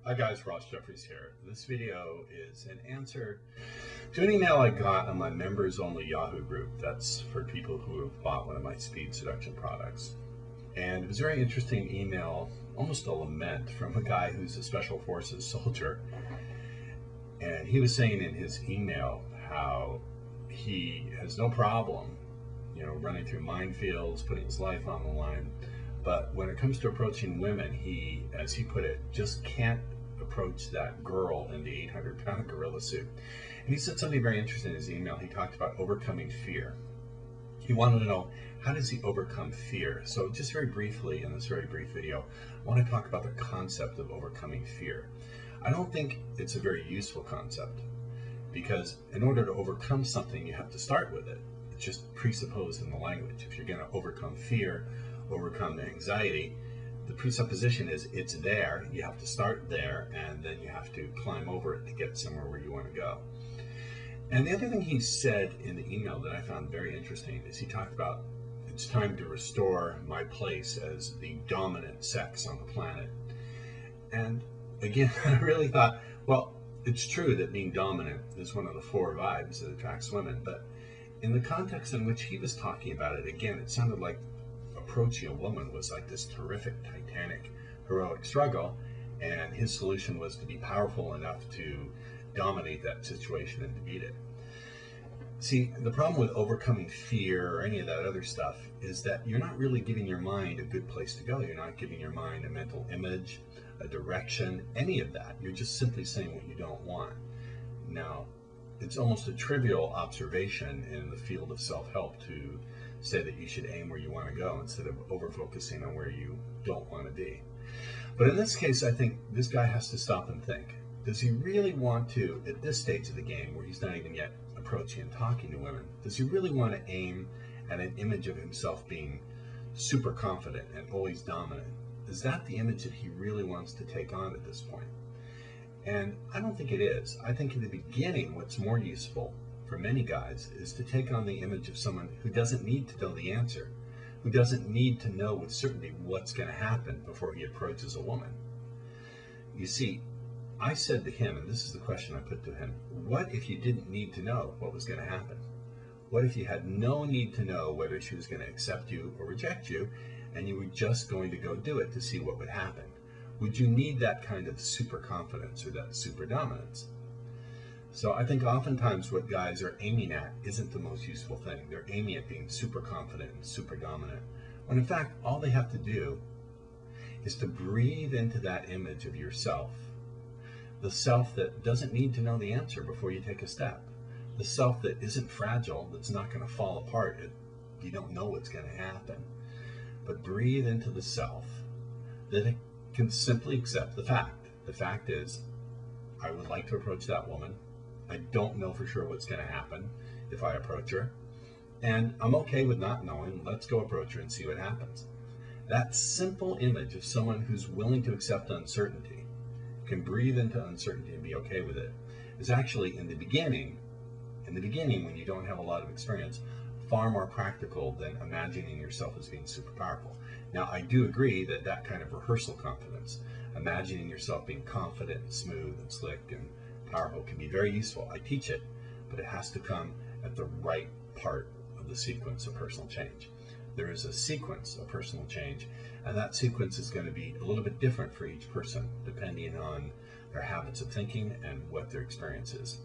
Hi guys, Ross Jeffries here. This video is an answer to an email I got on my members only Yahoo group. That's for people who have bought one of my speed seduction products. And it was a very interesting email, almost a lament from a guy who's a special forces soldier. And he was saying in his email how he has no problem, running through minefields, putting his life on the line. But when it comes to approaching women, he, as he put it, just can't approach that girl in the 800-pound gorilla suit. And he said something very interesting in his email. He talked about overcoming fear. He wanted to know, how does he overcome fear? So just very briefly, in this very brief video, I want to talk about the concept of overcoming fear. I don't think it's a very useful concept, because in order to overcome something, you have to start with it. It's just presupposed in the language. If you're going to overcome fear, overcome anxiety, the presupposition is it's there. You have to start there, and then you have to climb over it to get somewhere where you want to go. And the other thing he said in the email that I found very interesting is he talked about, it's time to restore my place as the dominant sex on the planet. And again, I really thought, well, it's true that being dominant is one of the 4 vibes that attracts women, but in the context in which he was talking about it, again, it sounded like approaching a woman was like this terrific, titanic, heroic struggle, and his solution was to be powerful enough to dominate that situation and to beat it. See, the problem with overcoming fear or any of that other stuff is that you're not really giving your mind a good place to go. You're not giving your mind a mental image, a direction, any of that. You're just simply saying what you don't want. Now, it's almost a trivial observation in the field of self-help to say that you should aim where you want to go instead of over-focusing on where you don't want to be. But in this case, I think this guy has to stop and think. Does he really want to, at this stage of the game, where he's not even yet approaching and talking to women, does he really want to aim at an image of himself being super confident and always dominant? Is that the image that he really wants to take on at this point? And I don't think it is. I think in the beginning, what's more useful for many guys is to take on the image of someone who doesn't need to know the answer, who doesn't need to know with certainty what's going to happen before he approaches a woman. You see, I said to him, and this is the question I put to him, what if you didn't need to know what was going to happen? What if you had no need to know whether she was going to accept you or reject you, and you were just going to go do it to see what would happen? Would you need that kind of super confidence or that super dominance? So I think oftentimes what guys are aiming at isn't the most useful thing. They're aiming at being super confident and super dominant, when in fact all they have to do is to breathe into that image of yourself, the self that doesn't need to know the answer before you take a step, the self that isn't fragile, that's not going to fall apart if you don't know what's going to happen. But breathe into the self that it can simply accept the fact. The fact is, I would like to approach that woman. I don't know for sure what's going to happen if I approach her, and I'm okay with not knowing. Let's go approach her and see what happens. That simple image of someone who's willing to accept uncertainty, can breathe into uncertainty and be okay with it, is actually in the beginning when you don't have a lot of experience, far more practical than imagining yourself as being super powerful. Now, I do agree that that kind of rehearsal confidence, imagining yourself being confident and smooth and slick and powerful, can be very useful. I teach it, but it has to come at the right part of the sequence of personal change. There is a sequence of personal change, and that sequence is going to be a little bit different for each person, depending on their habits of thinking and what their experience is.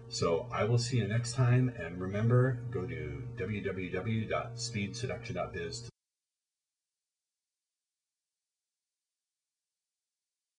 So I will see you next time, and remember, go to www.speedseduction.biz